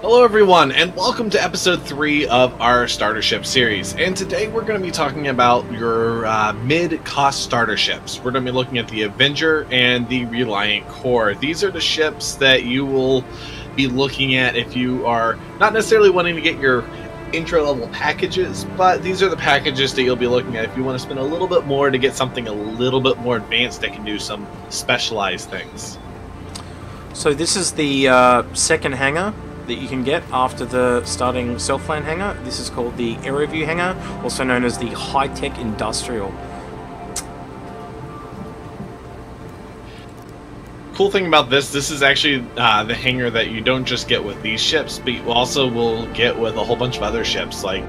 Hello everyone, and welcome to episode 3 of our starter ship series. And today we're going to be talking about your mid-cost starter ships. We're going to be looking at the Avenger and the Reliant Core. These are the ships that you will be looking at if you are not necessarily wanting to get your intro-level packages, but these are the packages that you'll be looking at if you want to spend a little bit more to get something a little bit more advanced that can do some specialized things. So this is the second hangar that you can get after the starting self-land hangar. This is called the AeroView hangar, also known as the high-tech industrial. Cool thing about this is actually the hangar that you don't just get with these ships, but you also will get with a whole bunch of other ships, like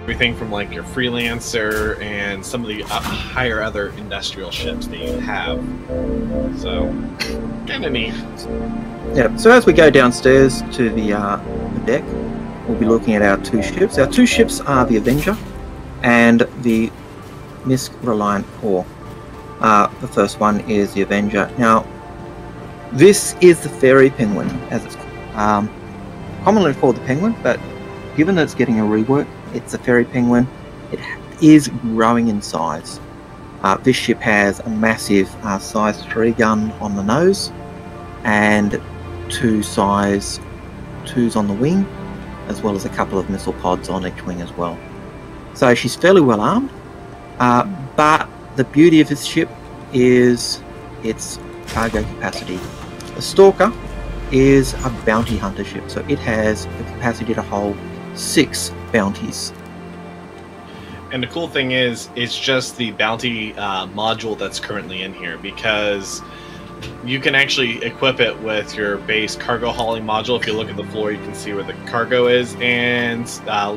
everything from like your Freelancer and some of the higher other industrial ships that you have. So, kind of neat. Yeah, so as we go downstairs to the deck, we'll be looking at our two ships. Our two ships are the Avenger and the Reliant Core. The first one is the Avenger. Now, this is the Fairy Penguin, as it's commonly called the Penguin, but given that it's getting a rework, it's a Fairy Penguin. It is growing in size. This ship has a massive size 3 gun on the nose and 2 size 2s on the wing, as well as a couple of missile pods on each wing as well. So she's fairly well armed, but the beauty of this ship is its cargo capacity. The Stalker is a bounty hunter ship, so it has the capacity to hold 6 bounties. And the cool thing is, it's just the bounty module that's currently in here, because you can actually equip it with your base cargo hauling module. If you look at the floor, you can see where the cargo is, and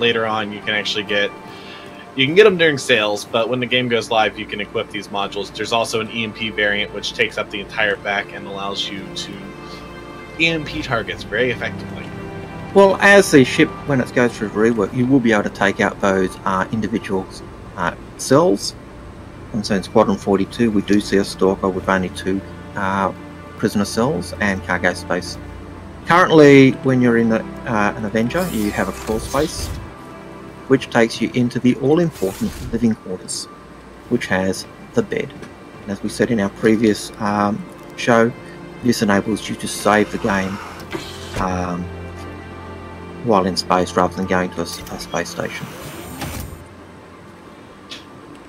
later on you can actually get them during sales, but when the game goes live you can equip these modules. There's also an EMP variant which takes up the entire back and allows you to EMP targets very effectively. Well, as the ship, when it goes through rework, you will be able to take out those individual cells. And so in Squadron 42 we do see a Stalker with only 2 prisoner cells and cargo space. Currently, when you're in an Avenger, you have a crawl space, which takes you into the all-important living quarters, which has the bed. And as we said in our previous show, this enables you to save the game while in space rather than going to a space station.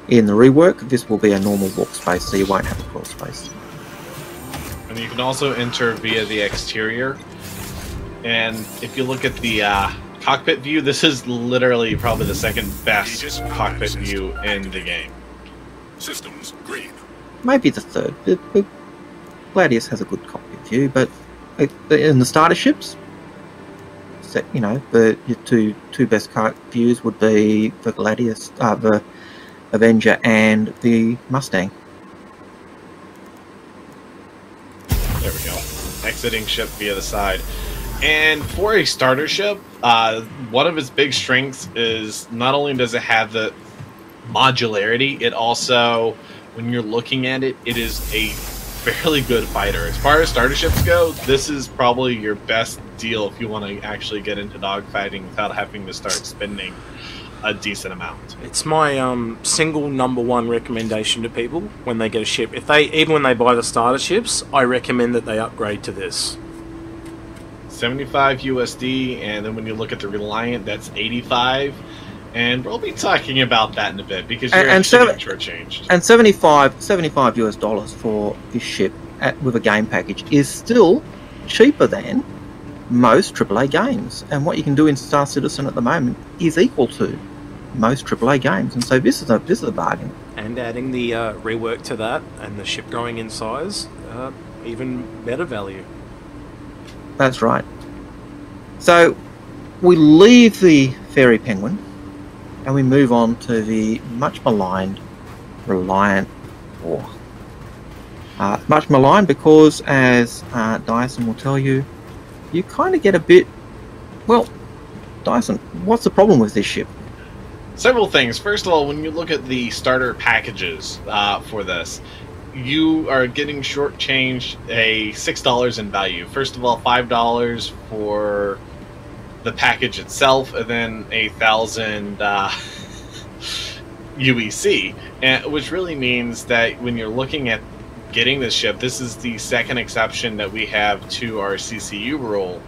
In the rework, this will be a normal walk space, so you won't have a crawl space. And you can also enter via the exterior. And if you look at the cockpit view, this is literally probably the second best cockpit view in the game. Systems green. Maybe the third. Gladius has a good cockpit view, but in the starter ships, you know, your two best views would be the Gladius, the Avenger, and the Mustang. There we go. Exiting ship via the side. And for a starter ship, one of its big strengths is not only does it have the modularity, it also, when you're looking at it, it is a fairly good fighter. As far as starter ships go, this is probably your best deal if you want to actually get into dogfighting without having to start spending a decent amount. It's my single #1 recommendation to people when they get a ship. Even when they buy the starter ships, I recommend that they upgrade to this. 75 USD, and then when you look at the Reliant, that's 85. And we'll be talking about that in a bit, because you're actually getting shortchanged. And 75 US dollars for this ship with a game package is still cheaper than most AAA games. And what you can do in Star Citizen at the moment is equal to most AAA games. And so this is a bargain. And adding the rework to that, and the ship growing in size, even better value. That's right. So we leave the Fairy Penguin and we move on to the much maligned Reliant Core. Much maligned because, as Dyson will tell you, you kind of get a bit... Well, Dyson, what's the problem with this ship? Several things. First of all, when you look at the starter packages for this, you are getting shortchanged a $6 in value. First of all, $5 for the package itself, and then 1,000 UEC, which really means that when you're looking at getting this ship, this is the second exception that we have to our CCU rule,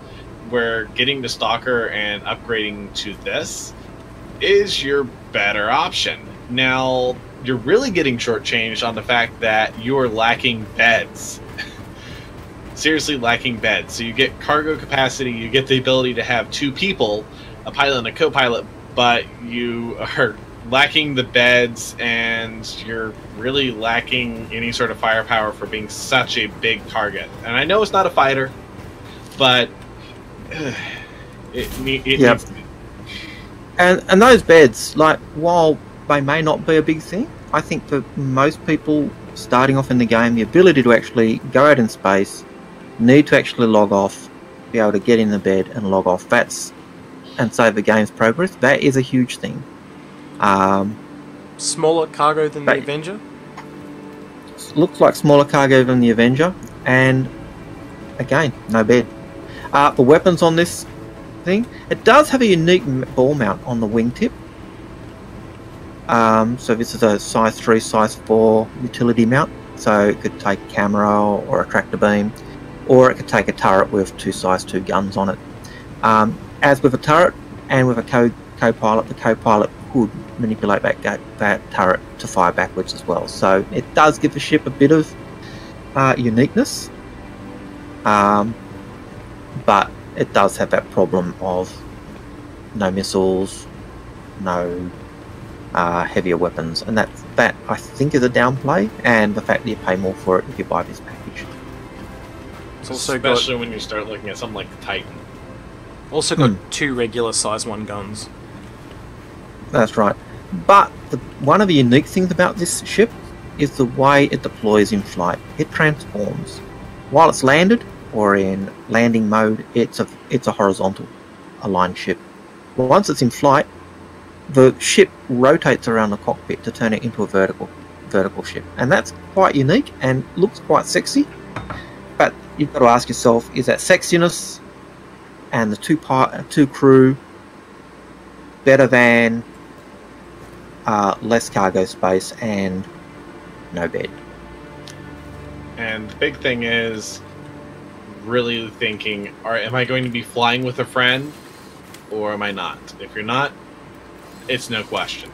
where getting the Stalker and upgrading to this is your better option. Now, you're really getting shortchanged on the fact that you're lacking beds. Seriously lacking beds. So you get cargo capacity, you get the ability to have 2 people, a pilot and a co-pilot, but you are lacking the beds, and you're really lacking any sort of firepower for being such a big target. And I know it's not a fighter, but it needs to be. And those beds, like, while they may not be a big thing, I think for most people starting off in the game, the ability to actually go out in space, need to actually log off, be able to get in the bed and log off, and save the game's progress, that is a huge thing. Smaller cargo than the Avenger? Looks like smaller cargo than the Avenger, and again, no bed. The weapons on this thing, it does have a unique ball mount on the wingtip. So this is a size 3, size 4 utility mount, so it could take a camera or a tractor beam, or it could take a turret with 2 size 2 guns on it. As with a turret and with a co-pilot, the co-pilot could manipulate that turret to fire backwards as well. So it does give the ship a bit of uniqueness, but it does have that problem of no missiles, no heavier weapons, and that I think is a downplay, and the fact that you pay more for it if you buy this package. It's also especially when you start looking at something like the Titan. Also got 2 regular size 1 guns. That's right. But one of the unique things about this ship is the way it deploys in flight. It transforms. While it's landed or in landing mode, it's a horizontal aligned ship. Once it's in flight, the ship rotates around the cockpit to turn it into a vertical ship, and that's quite unique and looks quite sexy. But you've got to ask yourself, is that sexiness and the two crew better than less cargo space and no bed? And the big thing is really thinking, am I going to be flying with a friend or am I not? If you're not, it's no question.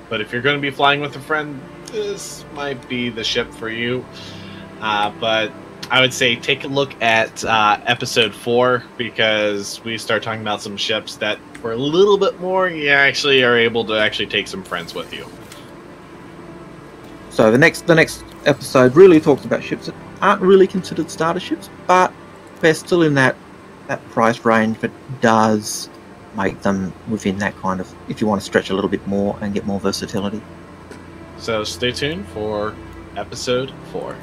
But if you're going to be flying with a friend, this might be the ship for you. But I would say take a look at episode 4, because we start talking about some ships that for a little bit more, you actually are able to actually take some friends with you. So the next episode really talks about ships that aren't really considered starter ships, but they're still in that price range, but does make them within that kind of, if you want to stretch a little bit more and get more versatility. So stay tuned for episode 4.